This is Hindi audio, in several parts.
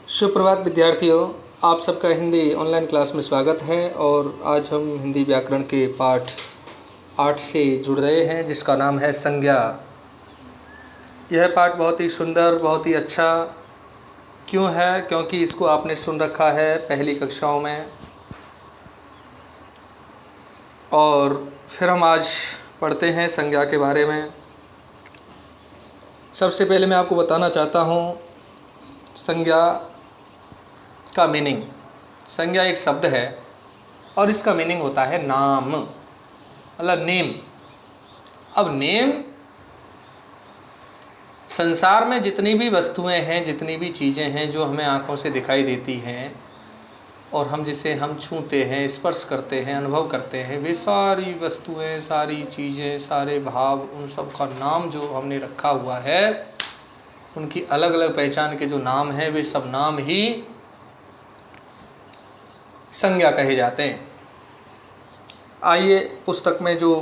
सुप्रभात विद्यार्थियों, आप सबका हिंदी ऑनलाइन क्लास में स्वागत है। और आज हम हिंदी व्याकरण के पाठ 8 से जुड़ रहे हैं, जिसका नाम है संज्ञा। यह पाठ बहुत ही सुंदर, बहुत ही अच्छा क्यों है? क्योंकि इसको आपने सुन रखा है पहली कक्षाओं में। और फिर हम आज पढ़ते हैं संज्ञा के बारे में। सबसे पहले मैं आपको बताना चाहता हूँ संज्ञा का मीनिंग। संज्ञा एक शब्द है और इसका मीनिंग होता है नाम, मतलब नेम। अब नेम, संसार में जितनी भी वस्तुएं हैं, जितनी भी चीज़ें हैं जो हमें आँखों से दिखाई देती हैं और जिसे हम छूते हैं, स्पर्श करते हैं, अनुभव करते हैं, वे सारी वस्तुएं, सारी चीज़ें, सारे भाव, उन सब का नाम जो हमने रखा हुआ है, उनकी अलग अलग पहचान के जो नाम हैं, वे सब नाम ही संज्ञा कहे जाते हैं। आइए पुस्तक में जो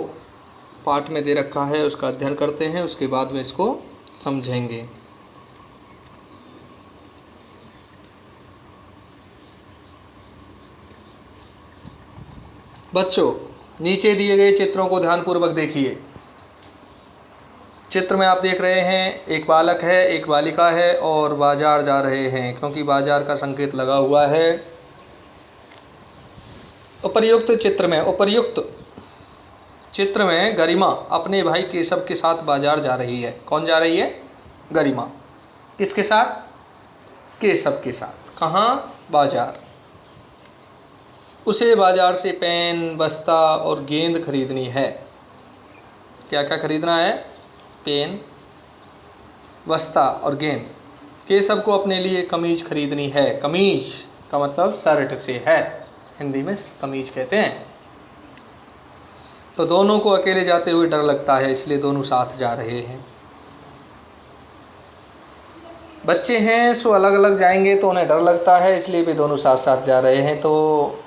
पाठ में दे रखा है उसका अध्ययन करते हैं, उसके बाद में इसको समझेंगे। बच्चों, नीचे दिए गए चित्रों को ध्यानपूर्वक देखिए। चित्र में आप देख रहे हैं एक बालक है, एक बालिका है और बाजार जा रहे हैं, क्योंकि बाजार का संकेत लगा हुआ है। उपर्युक्त चित्र में गरिमा अपने भाई केशव के साथ बाजार जा रही है। कौन जा रही है? गरिमा। किसके साथ? केशव के साथ। कहाँ? बाजार। उसे बाजार से पेन, बस्ता और गेंद खरीदनी है। क्या क्या खरीदना है? पेन, बस्ता और गेंद। केशव को अपने लिए कमीज खरीदनी है। कमीज का मतलब शर्ट से है, हिंदी में कमीज कहते हैं। तो दोनों को अकेले जाते हुए डर लगता है, इसलिए दोनों साथ जा रहे हैं। बच्चे हैं सो अलग अलग जाएंगे तो उन्हें डर लगता है, इसलिए भी दोनों साथ साथ जा रहे हैं। तो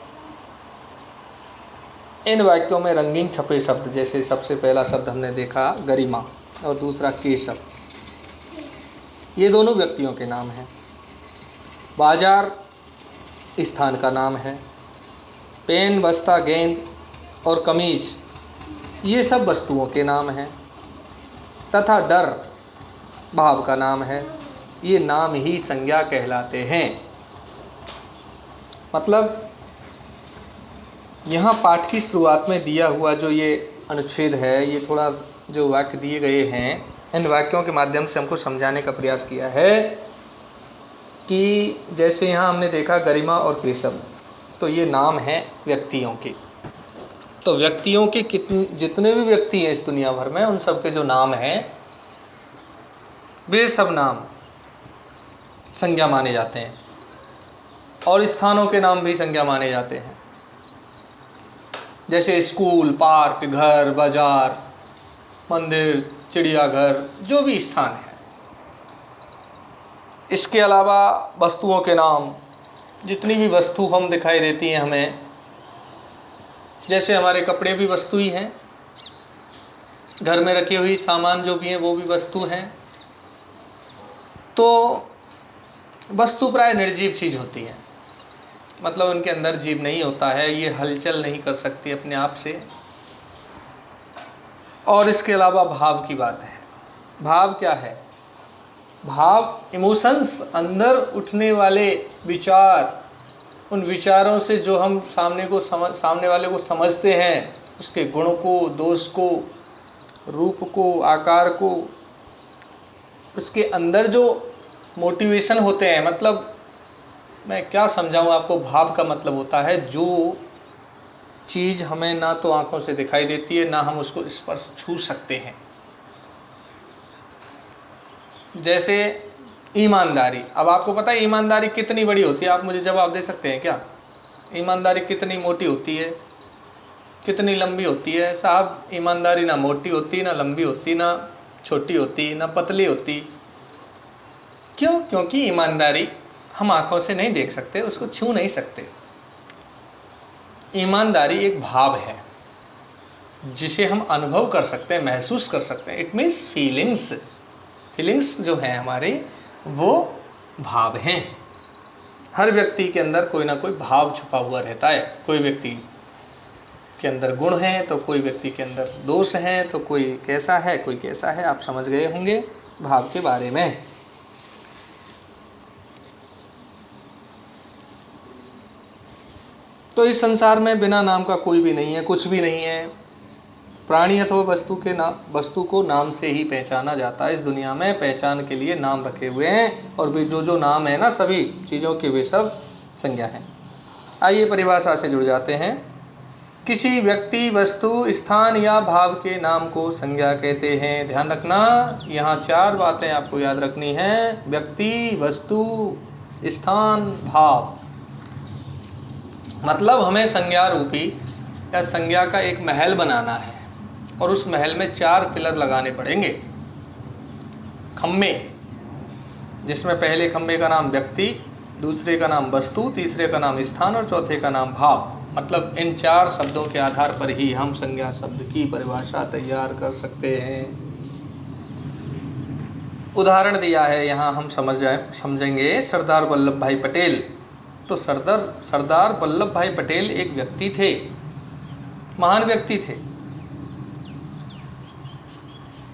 इन वाक्यों में रंगीन छपे शब्द, जैसे सबसे पहला शब्द हमने देखा गरिमा और दूसरा केशव, ये दोनों व्यक्तियों के नाम हैं। बाजार स्थान का नाम है। पेन, बस्ता, गेंद और कमीज ये सब वस्तुओं के नाम हैं। तथा डर भाव का नाम है। ये नाम ही संज्ञा कहलाते हैं। मतलब यहाँ पाठ की शुरुआत में दिया हुआ जो ये अनुच्छेद है, ये थोड़ा जो वाक्य दिए गए हैं, इन वाक्यों के माध्यम से हमको समझाने का प्रयास किया है कि जैसे यहाँ हमने देखा गरिमा और केशव, तो ये नाम हैं व्यक्तियों के। तो व्यक्तियों के जितने भी व्यक्ति हैं इस दुनिया भर में, उन सब के जो नाम हैं, वे सब नाम संज्ञा माने जाते हैं। और स्थानों के नाम भी संज्ञा माने जाते हैं, जैसे स्कूल, पार्क, घर, बाजार, मंदिर, चिड़ियाघर, जो भी स्थान है। इसके अलावा वस्तुओं के नाम, जितनी भी वस्तु हम दिखाई देती हैं हमें, जैसे हमारे कपड़े भी वस्तु ही हैं, घर में रखी हुई सामान जो भी हैं वो भी वस्तु हैं। तो वस्तु प्राय निर्जीव चीज़ होती है, मतलब उनके अंदर जीव नहीं होता है, ये हलचल नहीं कर सकती अपने आप से। और इसके अलावा भाव की बात है। भाव क्या है? भाव इमोशंस, अंदर उठने वाले विचार, उन विचारों से जो हम सामने वाले को समझते हैं, उसके गुण को, दोष को, रूप को, आकार को, उसके अंदर जो मोटिवेशन होते हैं। मतलब मैं क्या समझाऊं आपको, भाव का मतलब होता है जो चीज़ हमें ना तो आंखों से दिखाई देती है, ना हम उसको स्पर्श छू सकते हैं। जैसे ईमानदारी। अब आपको पता है ईमानदारी कितनी बड़ी होती है? आप मुझे जवाब दे सकते हैं क्या? ईमानदारी कितनी मोटी होती है, कितनी लंबी होती है? साहब, ईमानदारी ना मोटी होती, ना लंबी होती, ना छोटी होती, ना पतली होती। क्यों? क्योंकि ईमानदारी हम आंखों से नहीं देख सकते, उसको छू नहीं सकते। ईमानदारी एक भाव है जिसे हम अनुभव कर सकते हैं, महसूस कर सकते हैं। इट मीन्स फीलिंग्स जो हैं हमारी, वो भाव हैं। हर व्यक्ति के अंदर कोई ना कोई भाव छुपा हुआ रहता है। कोई व्यक्ति के अंदर गुण हैं तो कोई व्यक्ति के अंदर दोष हैं, तो कोई कैसा है कोई कैसा है। आप समझ गए होंगे भाव के बारे में। तो इस संसार में बिना नाम का कोई भी नहीं है, कुछ भी नहीं है। प्राणी अथवा वस्तु को नाम से ही पहचाना जाता है। इस दुनिया में पहचान के लिए नाम रखे हुए हैं, और भी जो नाम है ना सभी चीज़ों के, वे सब संज्ञा हैं। आइए परिभाषा से जुड़ जाते हैं। किसी व्यक्ति, वस्तु, स्थान या भाव के नाम को संज्ञा कहते हैं। ध्यान रखना, यहाँ 4 बातें आपको याद रखनी है। व्यक्ति, वस्तु, स्थान, भाव। मतलब हमें संज्ञा रूपी या संज्ञा का एक महल बनाना है, और उस महल में 4 पिलर लगाने पड़ेंगे, खम्भे, जिसमें पहले खम्भे का नाम व्यक्ति, दूसरे का नाम वस्तु, तीसरे का नाम स्थान और चौथे का नाम भाव। मतलब इन 4 शब्दों के आधार पर ही हम संज्ञा शब्द की परिभाषा तैयार कर सकते हैं। उदाहरण दिया है यहाँ, हम समझेंगे। सरदार वल्लभ भाई पटेल। तो सरदार वल्लभ भाई पटेल एक व्यक्ति थे, महान व्यक्ति थे।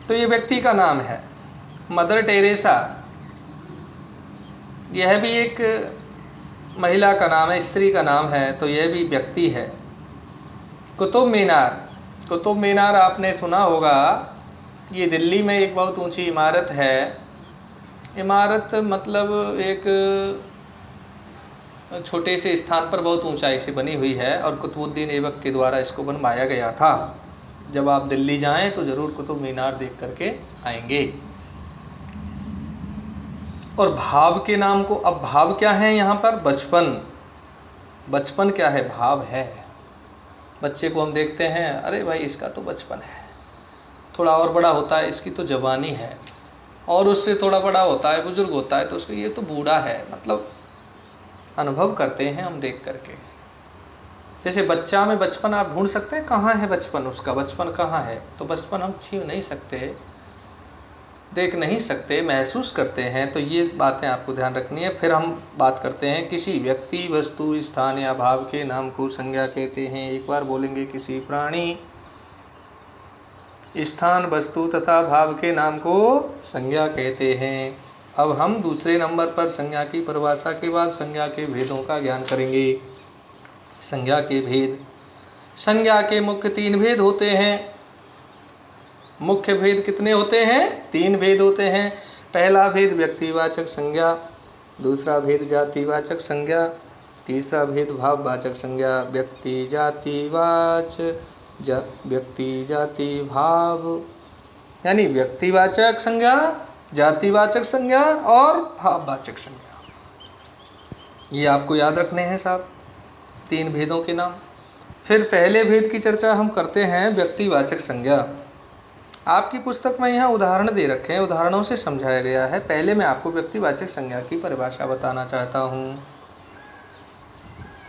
तो ये व्यक्ति का नाम है। मदर टेरेसा, यह भी एक महिला का नाम है, स्त्री का नाम है, तो यह भी व्यक्ति है। कुतुब मीनार आपने सुना होगा। ये दिल्ली में एक बहुत ऊंची इमारत है। इमारत मतलब एक छोटे से स्थान पर बहुत ऊंचाई से बनी हुई है, और कुतुबुद्दीन ऐबक के द्वारा इसको बनवाया गया था। जब आप दिल्ली जाएं तो ज़रूर कुतुब मीनार देख करके आएंगे। और भाव के नाम को, अब भाव क्या है यहाँ पर? बचपन क्या है? भाव है। बच्चे को हम देखते हैं, अरे भाई इसका तो बचपन है। थोड़ा और बड़ा होता है, इसकी तो जवानी है। और उससे थोड़ा बड़ा होता है, बुजुर्ग होता है, तो उसको ये तो बूढ़ा है। मतलब अनुभव करते हैं हम देख करके। जैसे बच्चा में बचपन आप ढूंढ सकते हैं, कहाँ है बचपन, उसका बचपन कहाँ है? तो बचपन हम छीन नहीं सकते, देख नहीं सकते, महसूस करते हैं। तो ये बातें आपको ध्यान रखनी है। फिर हम बात करते हैं, किसी व्यक्ति, वस्तु, स्थान या भाव के नाम को संज्ञा कहते हैं। एक बार बोलेंगे, किसी प्राणी, स्थान, वस्तु तथा भाव के नाम को संज्ञा कहते हैं। अब हम दूसरे नंबर पर संज्ञा की परिभाषा के बाद संज्ञा के भेदों का ज्ञान करेंगे। संज्ञा के भेद। संज्ञा के मुख्य 3 भेद होते हैं। मुख्य भेद कितने होते हैं? 3 भेद होते हैं। पहला भेद व्यक्तिवाचक संज्ञा, दूसरा भेद जातिवाचक संज्ञा, तीसरा भेद भाववाचक संज्ञा। व्यक्ति जाति भाव, यानी व्यक्तिवाचक संज्ञा, जातिवाचक संज्ञा और भाववाचक संज्ञा। ये आपको याद रखने हैं साहब, 3 भेदों के नाम। फिर पहले भेद की चर्चा हम करते हैं, व्यक्तिवाचक संज्ञा। आपकी पुस्तक में यहाँ उदाहरण दे रखे हैं, उदाहरणों से समझाया गया है। पहले मैं आपको व्यक्तिवाचक संज्ञा की परिभाषा बताना चाहता हूँ।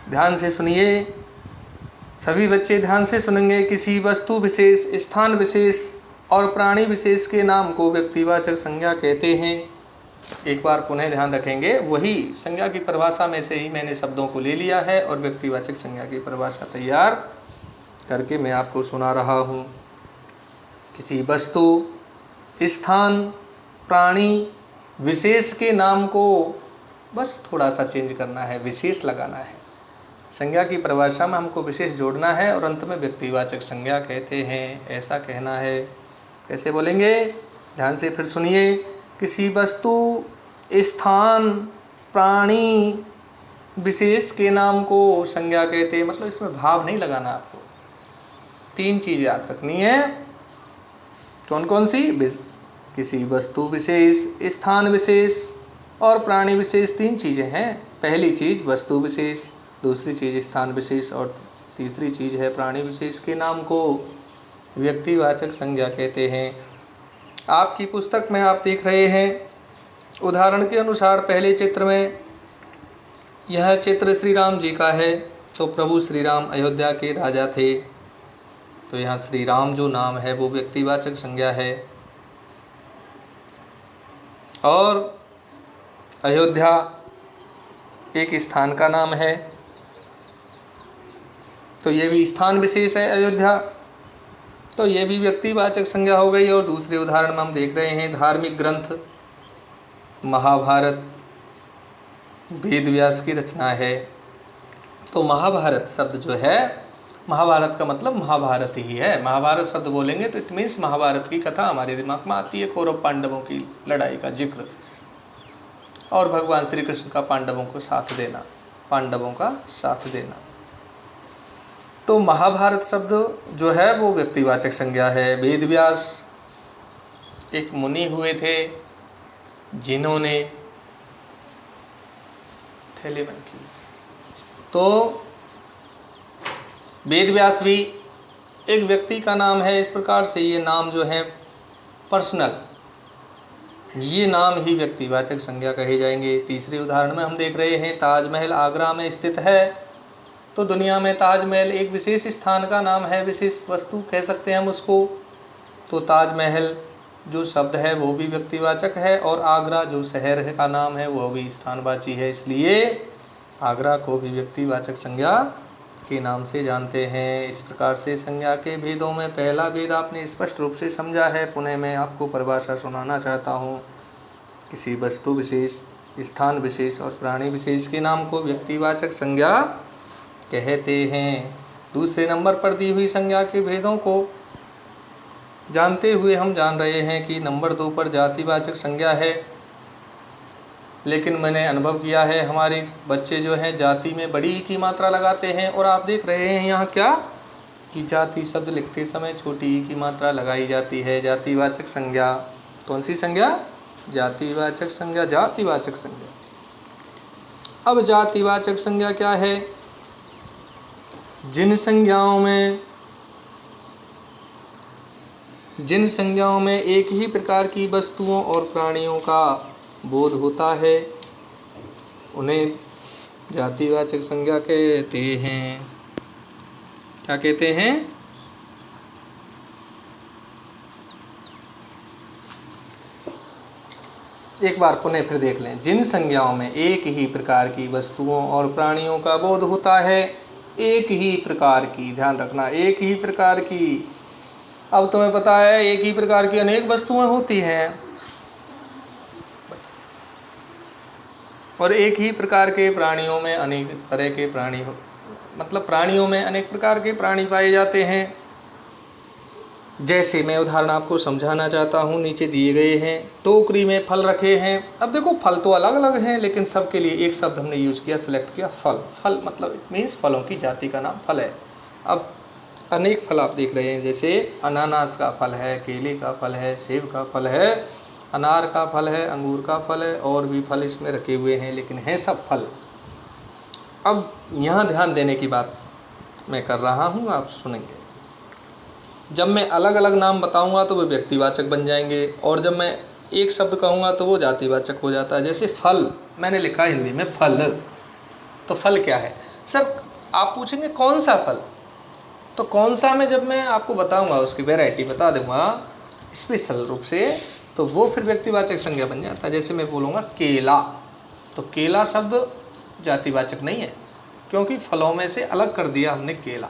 ध्यान से सुनिए, सभी बच्चे ध्यान से सुनेंगे। किसी वस्तु विशेष, स्थान विशेष और प्राणी विशेष के नाम को व्यक्तिवाचक संज्ञा कहते हैं। एक बार पुनः ध्यान रखेंगे, वही संज्ञा की परिभाषा में से ही मैंने शब्दों को ले लिया है और व्यक्तिवाचक संज्ञा की परिभाषा तैयार करके मैं आपको सुना रहा हूँ। किसी वस्तु, स्थान, प्राणी विशेष के नाम को बस थोड़ा सा चेंज करना है, विशेष लगाना है। संज्ञा की परिभाषा में हमको विशेष जोड़ना है और अंत में व्यक्तिवाचक संज्ञा कहते हैं, ऐसा कहना है। कैसे बोलेंगे? ध्यान से फिर सुनिए। किसी वस्तु, स्थान, प्राणी विशेष के नाम को संज्ञा कहते हैं। मतलब इसमें भाव नहीं लगाना आपको। 3 चीज़ याद रखनी है। कौन कौन सी? किसी वस्तु विशेष, स्थान विशेष और प्राणी विशेष। 3 चीज़ें हैं। पहली चीज़ वस्तु विशेष, दूसरी चीज़ स्थान विशेष और तीसरी चीज़ है प्राणी विशेष के नाम को व्यक्तिवाचक संज्ञा कहते हैं। आपकी पुस्तक में आप देख रहे हैं, उदाहरण के अनुसार पहले चित्र में, यह चित्र श्री राम जी का है। तो प्रभु श्री राम अयोध्या के राजा थे, तो यहाँ श्री राम जो नाम है वो व्यक्तिवाचक संज्ञा है। और अयोध्या एक स्थान का नाम है, तो ये भी स्थान विशेष है अयोध्या, तो ये भी व्यक्तिवाचक संज्ञा हो गई। और दूसरे उदाहरण में हम देख रहे हैं धार्मिक ग्रंथ महाभारत वेद व्यास की रचना है। तो महाभारत शब्द जो है, महाभारत का मतलब महाभारत ही है। महाभारत शब्द बोलेंगे तो इट मीन्स महाभारत की कथा हमारे दिमाग में आती है, कौरव पांडवों की लड़ाई का जिक्र और भगवान श्री कृष्ण का पांडवों को साथ देना, पांडवों का साथ देना। तो महाभारत शब्द जो है वो व्यक्तिवाचक संज्ञा है। वेद व्यास एक मुनि हुए थे जिन्होंने थैली बन की, तो वेद व्यास भी एक व्यक्ति का नाम है। इस प्रकार से ये नाम जो है पर्सनल, ये नाम ही व्यक्तिवाचक संज्ञा कहे जाएंगे। तीसरे उदाहरण में हम देख रहे हैं ताजमहल आगरा में स्थित है, तो दुनिया में ताजमहल एक विशेष स्थान का नाम है, विशेष वस्तु कह सकते हैं हम उसको। तो ताजमहल जो शब्द है वो भी व्यक्तिवाचक है, और आगरा जो शहर का नाम है वो भी स्थानवाची है, इसलिए आगरा को भी व्यक्तिवाचक संज्ञा के नाम से जानते हैं। इस प्रकार से संज्ञा के भेदों में पहला भेद आपने स्पष्ट रूप से समझा है। पुनः मैं आपको परिभाषा सुनाना चाहता हूँ। किसी वस्तु विशेष, स्थान विशेष और प्राणी विशेष के नाम को व्यक्तिवाचक संज्ञा कहते हैं। दूसरे नंबर पर दी हुई संज्ञा के भेदों को जानते हुए हम जान रहे हैं कि नंबर 2 पर जातिवाचक संज्ञा है, लेकिन मैंने अनुभव किया है हमारे बच्चे जो हैं जाति में बड़ी ई की मात्रा लगाते हैं, और आप देख रहे हैं यहाँ क्या कि जाति शब्द लिखते समय छोटी ई की मात्रा लगाई जाती है। जातिवाचक संज्ञा, कौन सी संज्ञा? जातिवाचक संज्ञा, जातिवाचक संज्ञा। अब जातिवाचक संज्ञा क्या है? जिन संज्ञाओं में एक ही प्रकार की वस्तुओं और प्राणियों का बोध होता है उन्हें जातिवाचक संज्ञा कहते हैं। क्या कहते हैं? एक बार पुनः फिर देख लें। जिन संज्ञाओं में एक ही प्रकार की वस्तुओं और प्राणियों का बोध होता है, एक ही प्रकार की, ध्यान रखना, एक ही प्रकार की। अब तुम्हें पता है एक ही प्रकार की अनेक वस्तुएं होती हैं, और एक ही प्रकार के प्राणियों में अनेक तरह के प्राणी मतलब प्राणियों में अनेक प्रकार के प्राणी पाए जाते हैं। जैसे मैं उदाहरण आपको समझाना चाहता हूँ, नीचे दिए गए हैं। टोकरी में फल रखे हैं। अब देखो फल तो अलग अलग हैं, लेकिन सबके लिए एक शब्द हमने यूज किया, सिलेक्ट किया, फल। फल मतलब इट मीन्स फलों की जाति का नाम फल है। अब अनेक फल आप देख रहे हैं, जैसे अनानास का फल है, केले का फल है, सेब का फल है, अनार का फल है, अंगूर का फल है, और भी फल इसमें रखे हुए हैं, लेकिन हैं सब फल। अब यहाँ ध्यान देने की बात मैं कर रहा हूँ, आप सुनेंगे। जब मैं अलग अलग नाम बताऊँगा तो वे व्यक्तिवाचक बन जाएंगे, और जब मैं एक शब्द कहूँगा तो वो जातिवाचक हो जाता है। जैसे फल मैंने लिखा हिंदी में फल, तो फल क्या है? सर आप पूछेंगे कौन सा फल, तो कौन सा में जब मैं आपको बताऊंगा, उसकी वैरायटी बता दूंगा स्पेशल रूप से, तो वो फिर व्यक्तिवाचक संज्ञा बन जाता है। जैसे मैं बोलूँगा केला, तो केला शब्द जातिवाचक नहीं है, क्योंकि फलों में से अलग कर दिया हमने केला।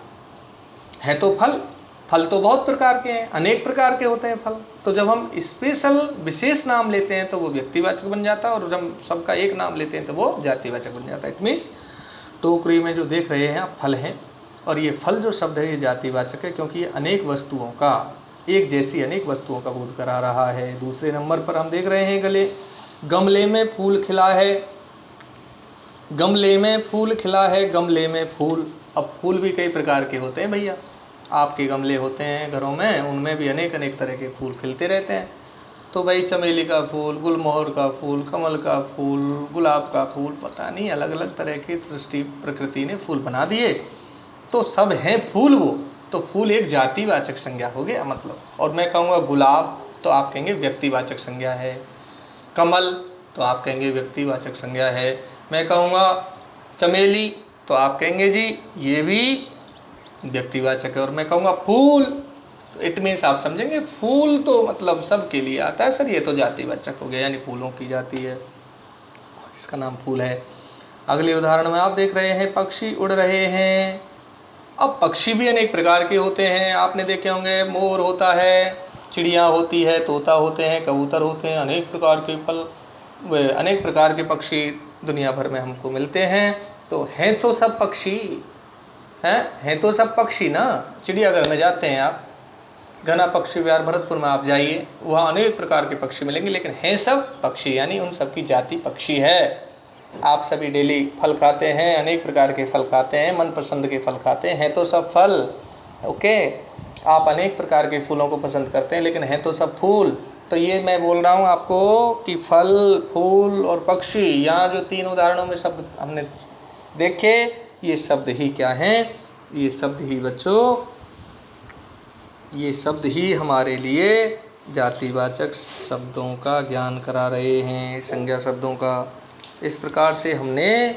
है तो फल, फल तो बहुत प्रकार के हैं, अनेक प्रकार के होते हैं फल। तो जब हम स्पेशल विशेष नाम लेते हैं तो वो व्यक्तिवाचक बन जाता है, और जब सबका एक नाम लेते हैं तो वो जातिवाचक बन जाता है। इट मीन्स टोकरी में जो देख रहे हैं आप फल हैं, और ये फल जो शब्द है ये जातिवाचक है, क्योंकि ये अनेक वस्तुओं का, एक जैसी अनेक वस्तुओं का बोध करा रहा है। दूसरे नंबर पर हम देख रहे हैं गमले में फूल खिला है। गमले में फूल खिला है, गमले में फूल। अब फूल भी कई प्रकार के होते हैं भैया, आपके गमले होते हैं घरों में, उनमें भी अनेक अनेक तरह के फूल खिलते रहते हैं। तो भाई चमेली का फूल, गुलमोहर का फूल, कमल का फूल, गुलाब का फूल, पता नहीं अलग अलग तरह के सृष्टि प्रकृति ने फूल बना दिए, तो सब हैं फूल वो। तो फूल एक जातिवाचक संज्ञा हो गया मतलब। और मैं कहूँगा गुलाब, तो आप कहेंगे व्यक्तिवाचक संज्ञा है। कमल, तो आप कहेंगे व्यक्तिवाचक संज्ञा है। मैं कहूँगा चमेली, तो आप कहेंगे जी ये भी व्यक्तिवाचक है। और मैं कहूँगा फूल, तो इट मीन्स आप समझेंगे फूल तो मतलब सबके लिए आता है सर, ये तो जातिवाचक हो गया, यानी फूलों की जाति है। इसका नाम फूल है। अगले उदाहरण में आप देख रहे हैं पक्षी उड़ रहे हैं। अब पक्षी भी अनेक प्रकार के होते हैं, आपने देखे होंगे, मोर होता है, चिड़िया होती है, तोता होते हैं, कबूतर होते हैं, अनेक प्रकार के अनेक प्रकार के पक्षी दुनिया भर में हमको मिलते हैं। तो हैं तो सब पक्षी, हैं तो सब पक्षी ना। चिड़ियाघर में जाते हैं आप, घना पक्षी विहार भरतपुर में आप जाइए, वहाँ अनेक प्रकार के पक्षी मिलेंगे, लेकिन हैं सब पक्षी, यानी उन सब की जाति पक्षी है। आप सभी डेली फल खाते हैं, अनेक प्रकार के फल खाते हैं, मनपसंद के फल खाते हैं तो सब फल। ओके, आप अनेक प्रकार के फूलों को पसंद करते हैं, लेकिन हैं तो सब फूल। तो ये मैं बोल रहा हूँ आपको कि फल, फूल और पक्षी, यहाँ जो 3 उदाहरणों में शब्द हमने देखे, ये शब्द ही क्या हैं? ये शब्द ही बच्चों, ये शब्द ही हमारे लिए जातिवाचक शब्दों का ज्ञान करा रहे हैं, संज्ञा शब्दों का। इस प्रकार से हमने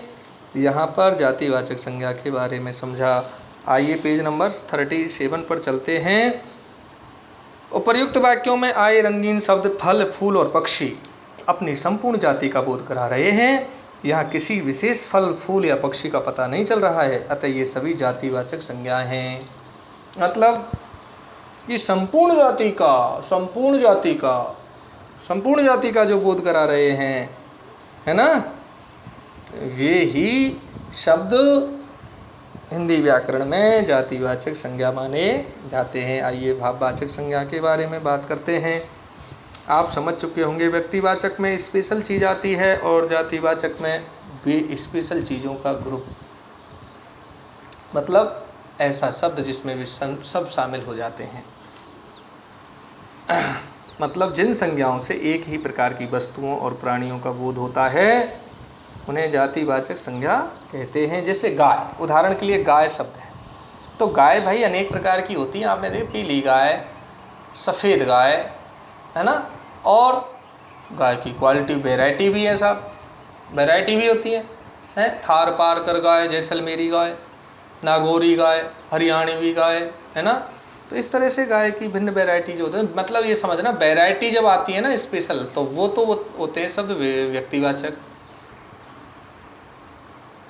यहाँ पर जातिवाचक संज्ञा के बारे में समझा। आइए पेज नंबर 37 पर चलते हैं। उपर्युक्त वाक्यों में आए रंगीन शब्द फल, फूल और पक्षी अपनी संपूर्ण जाति का बोध करा रहे हैं। यहाँ किसी विशेष फल, फूल या पक्षी का पता नहीं चल रहा है, अतः ये सभी जातिवाचक संज्ञाएं हैं। मतलब ये संपूर्ण जाति का जो बोध करा रहे हैं, है ना, ये ही शब्द हिंदी व्याकरण में जातिवाचक संज्ञा माने जाते हैं। आइए भाववाचक संज्ञा के बारे में बात करते हैं। आप समझ चुके होंगे व्यक्तिवाचक में स्पेशल चीज़ आती है और जातिवाचक में भी स्पेशल चीज़ों का ग्रुप, मतलब ऐसा शब्द जिसमें भी सब शामिल हो जाते हैं। मतलब जिन संज्ञाओं से एक ही प्रकार की वस्तुओं और प्राणियों का बोध होता है उन्हें जातिवाचक संज्ञा कहते हैं। जैसे गाय, उदाहरण के लिए गाय शब्द है, तो गाय भाई अनेक प्रकार की होती हैं। आपने देखा पीली गाय, सफ़ेद गाय, है ना, और गाय की क्वालिटी, वैरायटी भी है साहब, वैरायटी भी होती है थार पारकर गाय, जैसलमेरी गाय, नागौरी गाय, हरियाणवी गाय, है ना। तो इस तरह से गाय की भिन्न वैरायटी जो होते हैं, मतलब ये समझना, वैरायटी जब आती है ना स्पेशल, तो वो होते हैं शब्द व्यक्तिवाचक।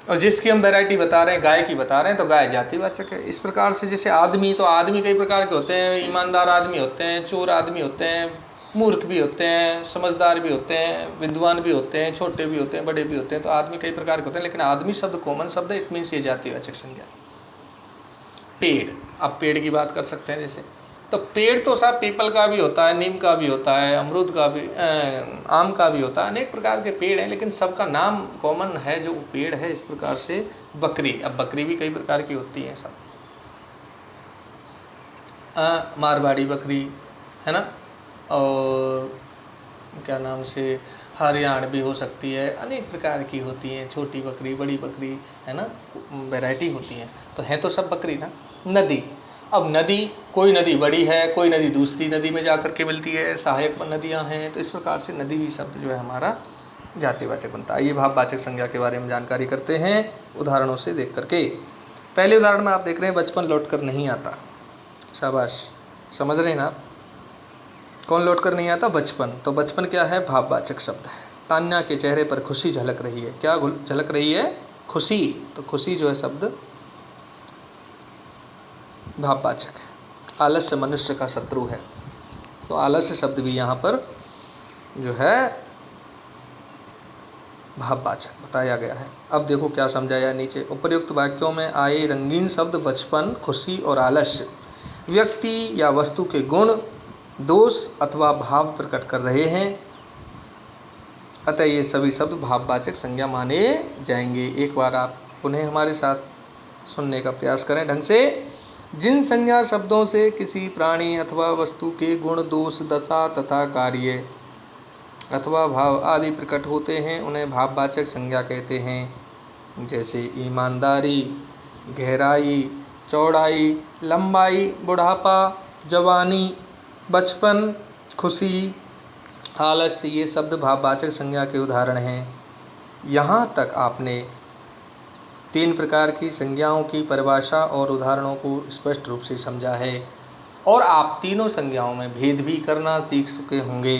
और जिसकी हम वैरायटी बता रहे हैं, गाय की बता रहे हैं, तो गाय जातिवाचक है। इस प्रकार से जैसे आदमी, तो आदमी कई प्रकार के होते हैं, ईमानदार आदमी होते हैं, चोर आदमी होते हैं, मूर्ख भी होते हैं, समझदार भी होते हैं, विद्वान भी होते हैं, छोटे भी होते हैं, बड़े भी होते हैं। तो आदमी कई प्रकार के होते हैं, लेकिन आदमी शब्द कॉमन शब्द है, इट मीन्स ये जातिवाचक संज्ञा। पेड़, अब पेड़ की बात कर सकते हैं। जैसे तो पेड़ तो साहब पीपल का भी होता है, नीम का भी होता है, अमरूद का भी, आम का भी होता है, अनेक प्रकार के पेड़ हैं, लेकिन सबका नाम कॉमन है जो पेड़ है। इस प्रकार से बकरी, अब बकरी भी कई प्रकार की होती है सब, मारवाड़ी बकरी, है ना, और क्या नाम से हरियाणवी भी हो सकती है, अनेक प्रकार की होती हैं, छोटी बकरी, बड़ी बकरी, है ना, वैरायटी होती हैं। तो हैं तो सब बकरी ना। नदी, अब नदी, कोई नदी बड़ी है, कोई नदी दूसरी नदी में जाकर के मिलती है, सहायक नदियां हैं। तो इस प्रकार से नदी भी शब्द जो है हमारा जातिवाचक बनता है। ये भाववाचक संज्ञा के बारे में जानकारी करते हैं उदाहरणों से देख करके। पहले उदाहरण में आप देख रहे हैं बचपन लौट कर नहीं आता। शाबाश, समझ रहे हैं ना आप, कौन लौट कर नहीं आता? बचपन। तो बचपन क्या है? भाववाचक शब्द है। तान्या के चेहरे पर खुशी झलक रही है। क्या झलक रही है? खुशी। तो खुशी जो है शब्द भाववाचक है। आलस्य मनुष्य का शत्रु है, तो आलस्य शब्द भी यहाँ पर जो है भाववाचक बताया गया है। अब देखो क्या समझाया नीचे। उपर्युक्त वाक्यों में आए रंगीन शब्द बचपन, खुशी और आलस्य व्यक्ति या वस्तु के गुण, दोष अथवा भाव प्रकट कर रहे हैं, अतः ये सभी शब्द भाववाचक संज्ञा माने जाएंगे। एक बार आप पुनः हमारे साथ सुनने का प्रयास करें ढंग से। जिन संज्ञा शब्दों से किसी प्राणी अथवा वस्तु के गुण, दोष, दशा तथा कार्य अथवा भाव आदि प्रकट होते हैं उन्हें भाववाचक संज्ञा कहते हैं। जैसे ईमानदारी, गहराई, चौड़ाई, लंबाई, बुढ़ापा, जवानी, बचपन, खुशी, आलस्य, ये शब्द भाववाचक संज्ञा के उदाहरण हैं। यहाँ तक आपने 3 प्रकार की संज्ञाओं की परिभाषा और उदाहरणों को स्पष्ट रूप से समझा है और आप तीनों संज्ञाओं में भेद भी करना सीख चुके होंगे।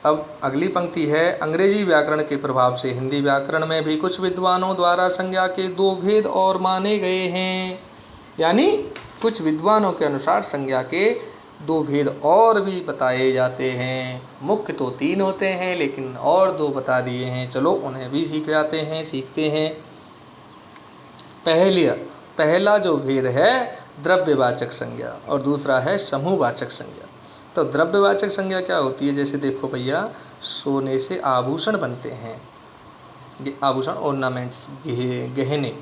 अब अगली पंक्ति है, अंग्रेजी व्याकरण के प्रभाव से हिंदी व्याकरण में भी कुछ विद्वानों द्वारा संज्ञा के दो भेद और माने गए हैं। यानी कुछ विद्वानों के अनुसार संज्ञा के दो भेद और भी बताए जाते हैं। मुख्य तो 3 होते हैं, लेकिन और 2 बता दिए हैं। चलो उन्हें भी सीखते हैं। पहला जो भेद है द्रव्यवाचक संज्ञा और दूसरा है समूहवाचक संज्ञा। तो द्रव्यवाचक संज्ञा क्या होती है? जैसे देखो भैया, सोने से आभूषण बनते हैं, ये आभूषण, ऑर्नामेंट्स, गहने।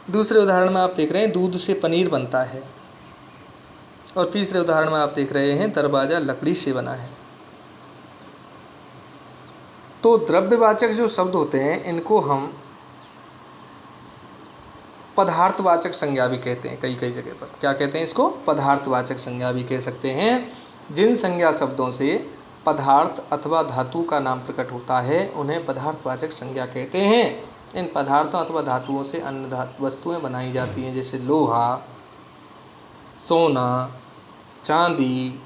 दूसरे उदाहरण में आप देख रहे हैं दूध से पनीर बनता है, और तीसरे उदाहरण में आप देख रहे हैं दरवाजा लकड़ी से बना है। तो द्रव्यवाचक जो शब्द होते हैं इनको हम पदार्थवाचक संज्ञा भी कहते हैं। कई जगह पर क्या कहते हैं इसको? पदार्थवाचक संज्ञा भी कह सकते हैं। जिन संज्ञा शब्दों से पदार्थ अथवा धातु का नाम प्रकट होता है उन्हें पदार्थवाचक संज्ञा कहते हैं। इन पदार्थों अथवा धातुओं से अन्य वस्तुएं बनाई जाती हैं, जैसे लोहा, सोना, चांदी,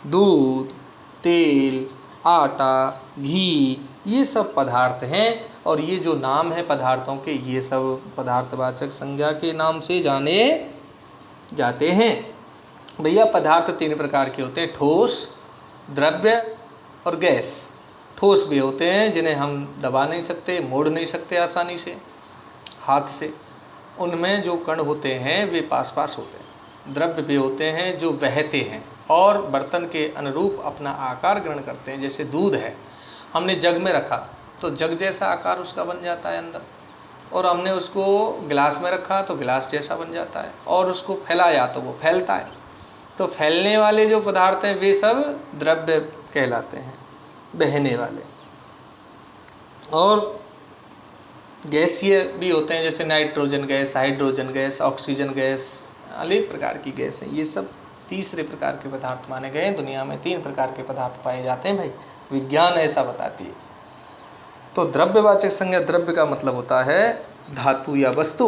दूध, तेल, आटा, घी, ये सब पदार्थ हैं। और ये जो नाम है पदार्थों के, ये सब पदार्थवाचक संज्ञा के नाम से जाने जाते हैं। भैया पदार्थ 3 प्रकार के होते हैं, ठोस, द्रव्य और गैस। ठोस भी होते हैं जिन्हें हम दबा नहीं सकते, मोड़ नहीं सकते आसानी से हाथ से, उनमें जो कण होते हैं वे पास पास होते हैं। द्रव्य भी होते हैं जो बहते हैं और बर्तन के अनुरूप अपना आकार ग्रहण करते हैं। जैसे दूध है, हमने जग में रखा तो जग जैसा आकार उसका बन जाता है अंदर, और हमने उसको गिलास में रखा तो गिलास जैसा बन जाता है, और उसको फैलाया तो वो फैलता है। तो फैलने वाले जो पदार्थ हैं वे सब द्रव्य कहलाते हैं, बहने वाले। और गैसीय भी होते हैं, जैसे nitrogen gas, hydrogen gas, oxygen gas, अनेक प्रकार की गैस हैं। ये सब तीसरे प्रकार के पदार्थ माने गए हैं। दुनिया में 3 प्रकार के पदार्थ पाए जाते हैं भाई, विज्ञान ऐसा बताती है। तो द्रव्यवाचक संज्ञा, द्रव्य का मतलब होता है धातु या वस्तु।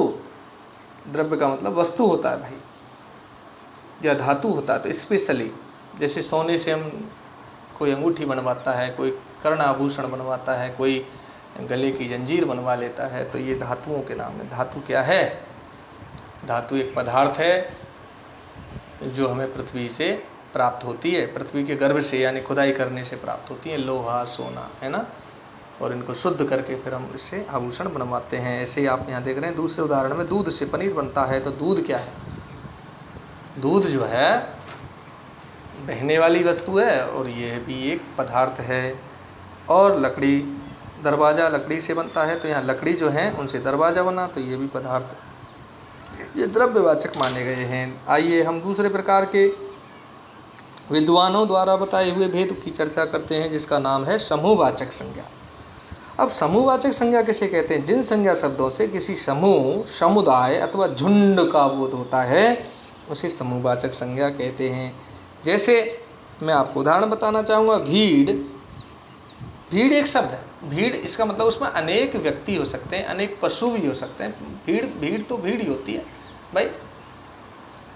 द्रव्य का मतलब वस्तु होता है भाई, या धातु होता है। तो स्पेशली जैसे सोने से हम कोई अंगूठी बनवाता है, कोई कर्ण आभूषण बनवाता है, कोई गले की जंजीर बनवा लेता है, तो ये धातुओं के नाम है। धातु क्या है? धातु एक पदार्थ है जो हमें पृथ्वी से प्राप्त होती है, पृथ्वी के गर्भ से, यानी खुदाई करने से प्राप्त होती है। लोहा, सोना, है ना, और इनको शुद्ध करके फिर हम इससे आभूषण बनवाते हैं। ऐसे ही आप यहाँ देख रहे हैं दूसरे उदाहरण में दूध से पनीर बनता है। तो दूध क्या है? दूध जो है बहने वाली वस्तु है, और ये भी एक पदार्थ है। और लकड़ी, दरवाज़ा लकड़ी से बनता है, तो यहाँ लकड़ी जो है उनसे दरवाज़ा बना, तो ये भी पदार्थ, ये द्रव्यवाचक माने गए हैं। आइए हम दूसरे प्रकार के विद्वानों द्वारा बताए हुए भेद की चर्चा करते हैं, जिसका नाम है समूहवाचक संज्ञा। अब समूहवाचक संज्ञा किसे कहते हैं? जिन संज्ञा शब्दों से किसी समूह, समुदाय अथवा झुंड का बोध होता है उसे समूहवाचक संज्ञा कहते हैं। जैसे मैं आपको उदाहरण बताना चाहूँगा, भीड़। भीड़ एक शब्द है। भीड़, इसका मतलब उसमें अनेक व्यक्ति हो सकते हैं, अनेक पशु भी हो सकते हैं। भीड़ तो भीड़ ही होती है भाई,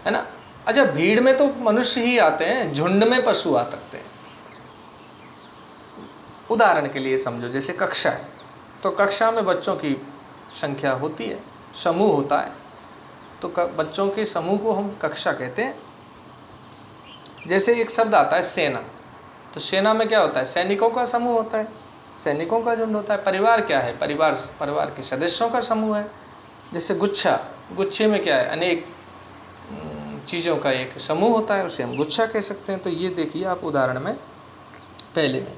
है ना। अच्छा, भीड़ में तो मनुष्य ही आते हैं, झुंड में पशु आ सकते हैं। उदाहरण के लिए समझो, जैसे कक्षा है, तो कक्षा में बच्चों की संख्या होती है, समूह होता है, तो बच्चों के समूह को हम कक्षा कहते हैं। जैसे एक शब्द आता है सेना, तो सेना में क्या होता है? सैनिकों का समूह होता है, सैनिकों का झुंड होता है। परिवार क्या है? परिवार के सदस्यों का समूह है। जैसे गुच्छा, गुच्छे में क्या है? अनेक चीज़ों का एक समूह होता है, उसे हम गुच्छा कह सकते हैं। तो ये देखिए आप उदाहरण में, पहले में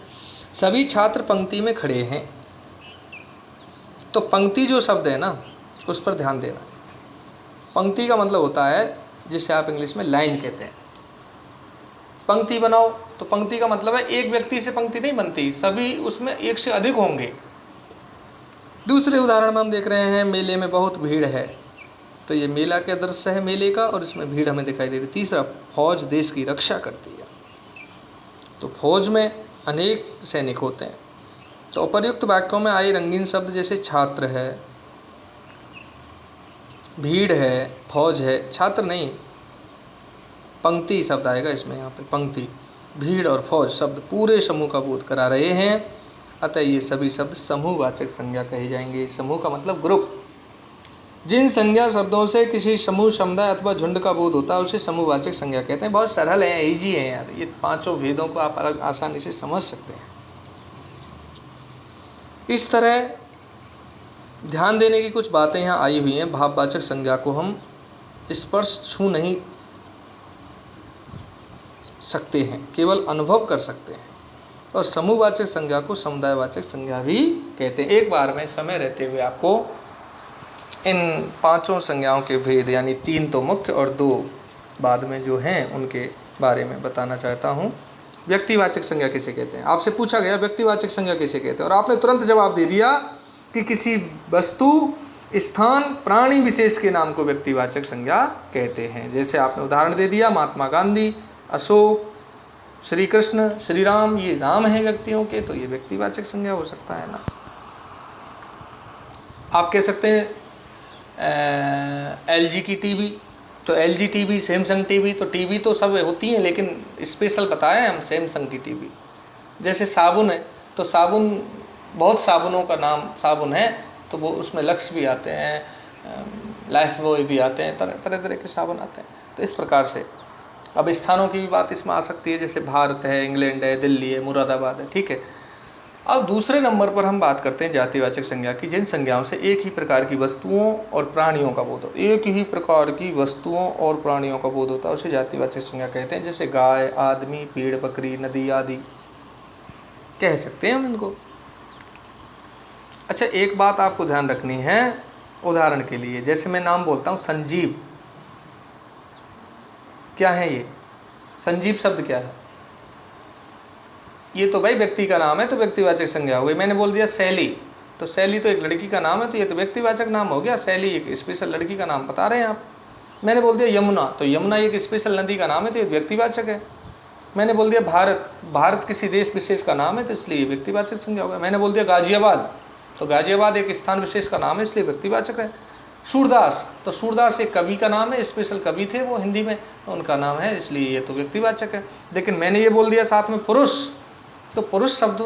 सभी छात्र पंक्ति में खड़े हैं। तो पंक्ति जो शब्द है ना, उस पर ध्यान देना। पंक्ति का मतलब होता है जिसे आप इंग्लिश में लाइन कहते हैं। पंक्ति बनाओ, तो पंक्ति का मतलब है एक व्यक्ति से पंक्ति नहीं बनती, सभी उसमें एक से अधिक होंगे। दूसरे उदाहरण में हम देख रहे हैं मेले में बहुत भीड़ है, तो ये मेला का दृश्य है मेले का, और इसमें भीड़ हमें दिखाई दे रही। तीसरा, फौज देश की रक्षा करती है, तो फौज में अनेक सैनिक होते हैं। तो उपर्युक्त वाक्यों में आए रंगीन शब्द जैसे छात्र है, भीड़ है, फौज है, छात्र नहीं, पंक्ति शब्द आएगा इसमें, यहाँ पे पंक्ति। भीड़ और फौज शब्द पूरे समूह का बोध करा रहे हैं, अतः ये सभी शब्द समूहवाचक संज्ञा कहे जाएंगे। समूह का मतलब ग्रुप। जिन संज्ञा शब्दों से किसी समूह, समुदाय अथवा झुंड का बोध होता है उसे समूहवाचक संज्ञा कहते हैं। बहुत सरल है, ईजी है यार, ये पांचों भेदों को आप अलग आसानी से समझ सकते हैं। इस तरह ध्यान देने की कुछ बातें यहाँ आई हुई हैं। भाववाचक संज्ञा को हम स्पर्श छू नहीं सकते हैं, केवल अनुभव कर सकते हैं। और समूहवाचक संज्ञा को समुदायवाचक संज्ञा भी कहते हैं। एक बार में समय रहते हुए आपको इन पांचों संज्ञाओं के भेद, यानी 3 तो मुख्य और 2 बाद में जो हैं उनके बारे में बताना चाहता हूँ। व्यक्तिवाचक संज्ञा किसे कहते हैं? आपसे पूछा गया व्यक्तिवाचक संज्ञा किसे कहते हैं, और आपने तुरंत जवाब दे दिया कि किसी वस्तु, स्थान, प्राणी विशेष के नाम को व्यक्तिवाचक संज्ञा कहते हैं। जैसे आपने उदाहरण दे दिया, महात्मा गांधी, अशोक, श्री कृष्ण, श्री राम, ये नाम है व्यक्तियों के, तो ये व्यक्तिवाचक संज्ञा हो सकता है ना। आप कह सकते हैं LG की टीवी, तो LG टीवी, सैमसंग टीवी, तो टीवी तो सब होती हैं, लेकिन स्पेशल बताएं हम सैमसंग की टीवी। जैसे साबुन है, तो साबुन, बहुत साबुनों का नाम साबुन है, तो वो उसमें लक्स भी आते हैं, लाइफ बॉय भी आते हैं, तरह तरह के साबुन आते हैं। तो इस प्रकार से अब स्थानों की भी बात इसमें आ सकती है, जैसे भारत है, इंग्लैंड है, दिल्ली है, मुरादाबाद है, ठीक है। अब दूसरे नंबर पर हम बात करते हैं जातिवाचक संज्ञा की, जिन संज्ञाओं से एक ही प्रकार की वस्तुओं और प्राणियों का बोध हो, एक ही प्रकार की वस्तुओं और प्राणियों का बोध होता है, उसे जातिवाचक संज्ञा कहते हैं। जैसे गाय, आदमी, पेड़, बकरी, नदी आदि कह सकते हैं हम इनको। अच्छा, एक बात आपको ध्यान रखनी है, उदाहरण के लिए जैसे मैं नाम बोलता हूँ संजीव, क्या है ये? संजीव शब्द क्या है? ये तो भाई व्यक्ति का नाम है, तो व्यक्तिवाचक संज्ञा हो गई। मैंने बोल दिया शैली, तो शैली तो एक लड़की का नाम है, तो ये तो व्यक्तिवाचक नाम हो गया। शैली एक स्पेशल लड़की का नाम बता रहे हैं आप। मैंने बोल दिया यमुना, तो यमुना एक स्पेशल नदी का नाम है, तो ये व्यक्तिवाचक है। मैंने बोल दिया भारत, भारत किसी देश विशेष का नाम है, तो इसलिए व्यक्तिवाचक संज्ञा हो गया। मैंने बोल दिया गाजियाबाद, तो गाजियाबाद एक स्थान विशेष का नाम है, इसलिए व्यक्तिवाचक है। सूरदास, तो सूरदास एक कवि का नाम है, स्पेशल कवि थे वो हिंदी में, तो उनका नाम है, इसलिए ये तो व्यक्तिवाचक है। लेकिन मैंने ये बोल दिया साथ में पुरुष, तो पुरुष शब्द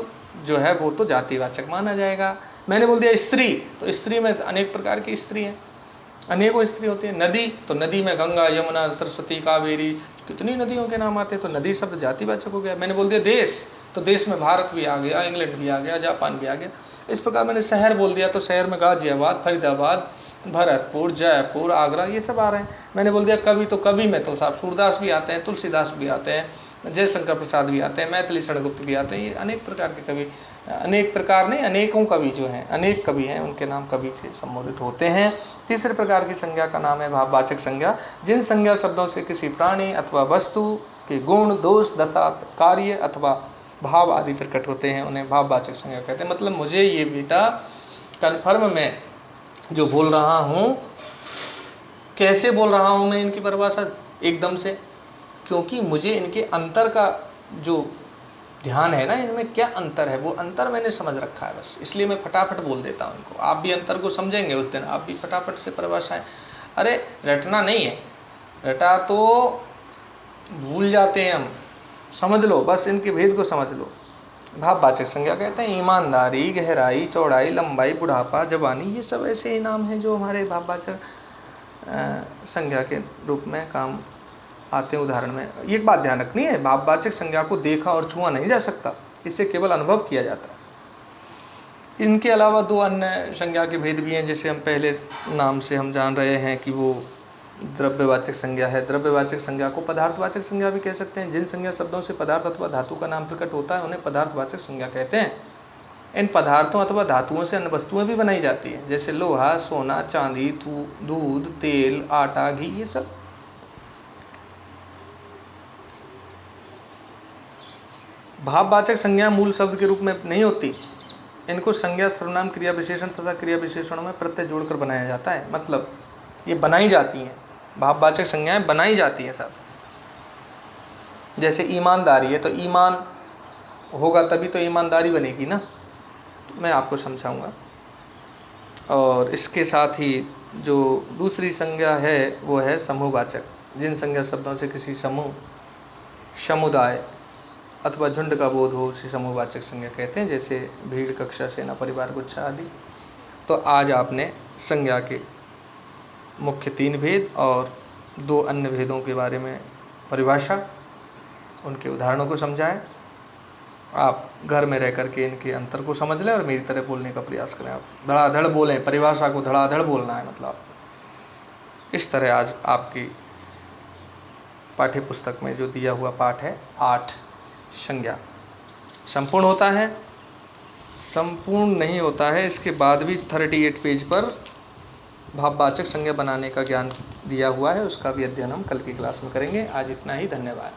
जो है वो तो जातिवाचक माना जाएगा। मैंने बोल दिया स्त्री, तो स्त्री में अनेक प्रकार की स्त्री हैं, अनेकों स्त्री होती है। नदी, तो नदी में गंगा, यमुना, सरस्वती, कावेरी, कितनी नदियों के नाम आते हैं, तो नदी शब्द जातिवाचक हो गया। मैंने बोल दिया देश, तो देश में भारत भी आ गया, इंग्लैंड भी आ गया, जापान भी आ गया। इस प्रकार मैंने शहर बोल दिया, तो शहर में गाजियाबाद, फरीदाबाद, भरतपुर, जयपुर, आगरा, ये सब आ रहे हैं। मैंने बोल दिया कवि, तो कवि में तो साहब सूरदास भी आते हैं, तुलसीदास भी आते हैं, जयशंकर प्रसाद भी आते हैं, मैथिली षडगुप्त भी आते हैं। ये अनेक प्रकार के कवि, अनेक प्रकार नहीं, अनेकों कवि जो हैं, अनेक कवि हैं, उनके नाम कवि से संबोधित होते हैं। तीसरे प्रकार की संज्ञा का नाम है भाववाचक संज्ञा। जिन संज्ञा शब्दों से किसी प्राणी अथवा वस्तु के गुण, दोष, दशा, कार्य अथवा भाव आदि प्रकट होते हैं, उन्हें भाववाचक संज्ञा कहते हैं। मतलब मुझे ये बेटा कन्फर्म मैं जो बोल रहा हूँ, कैसे बोल रहा हूँ मैं इनकी परिभाषा एकदम से, क्योंकि मुझे इनके अंतर का जो ध्यान है ना, इनमें क्या अंतर है वो अंतर मैंने समझ रखा है, बस इसलिए मैं फटाफट बोल देता हूँ इनको। आप भी अंतर को समझेंगे उस दिन, आप भी फटाफट से परिभाषाएं, अरे रटना नहीं है, रटा तो भूल जाते हैं हम, समझ लो, बस इनके भेद को समझ लो। भाववाचक संज्ञा कहते हैं ईमानदारी, गहराई, चौड़ाई, लंबाई, बुढ़ापा, जवानी, ये सब ऐसे ही नाम हैं जो हमारे भाववाचक संज्ञा के रूप में काम आते हैं। उदाहरण में एक बात ध्यान रखनी है, भाववाचक संज्ञा को देखा और छुआ नहीं जा सकता, इससे केवल अनुभव किया जाता है। इनके अलावा 2 अन्य संज्ञा के भेद भी हैं, जैसे हम पहले नाम से हम जान रहे हैं कि वो द्रव्यवाचक संज्ञा है। द्रव्यवाचक संज्ञा को पदार्थवाचक संज्ञा भी कह सकते हैं। जिन संज्ञा शब्दों से पदार्थ अथवा धातु का नाम प्रकट होता है उन्हें पदार्थवाचक संज्ञा कहते हैं। इन पदार्थों अथवा धातुओं से अन्य वस्तुएं भी बनाई जाती हैं, जैसे लोहा, सोना, चांदी, दूध, तेल, आटा, घी, ये सब। भाववाचक संज्ञा मूल शब्द के रूप में नहीं होती, इनको संज्ञा, सर्वनाम, क्रिया विशेषण तथा क्रिया विशेषणों में प्रत्यय जोड़कर बनाया जाता है। मतलब ये बनाई जाती हैं, भाववाचक संज्ञाएं बनाई जाती हैं सब। जैसे ईमानदारी है, तो ईमान होगा तभी तो ईमानदारी बनेगी ना, तो मैं आपको समझाऊंगा। और इसके साथ ही जो दूसरी संज्ञा है वो है समूहवाचक। जिन संज्ञा शब्दों से किसी समूह, समुदाय अथवा झुंड का बोध हो उसे समूहवाचक संज्ञा कहते हैं, जैसे भीड़, कक्षा, सेना, परिवार, गुच्छा आदि। तो आज आपने संज्ञा के मुख्य 3 भेद और 2 अन्य भेदों के बारे में परिभाषा, उनके उदाहरणों को समझा है। आप घर में रह कर के इनके अंतर को समझ लें और मेरी तरह बोलने का प्रयास करें। आप धड़ाधड़ बोलें, परिभाषा को धड़ाधड़ बोलना है। मतलब इस तरह आज आपकी पाठ्य पुस्तक में जो दिया हुआ पाठ है 8 संज्ञा संपूर्ण होता है। संपूर्ण नहीं होता है, इसके बाद भी 38 पेज पर भाववाचक संज्ञा बनाने का ज्ञान दिया हुआ है, उसका भी अध्ययन हम कल की क्लास में करेंगे। आज इतना ही, धन्यवाद।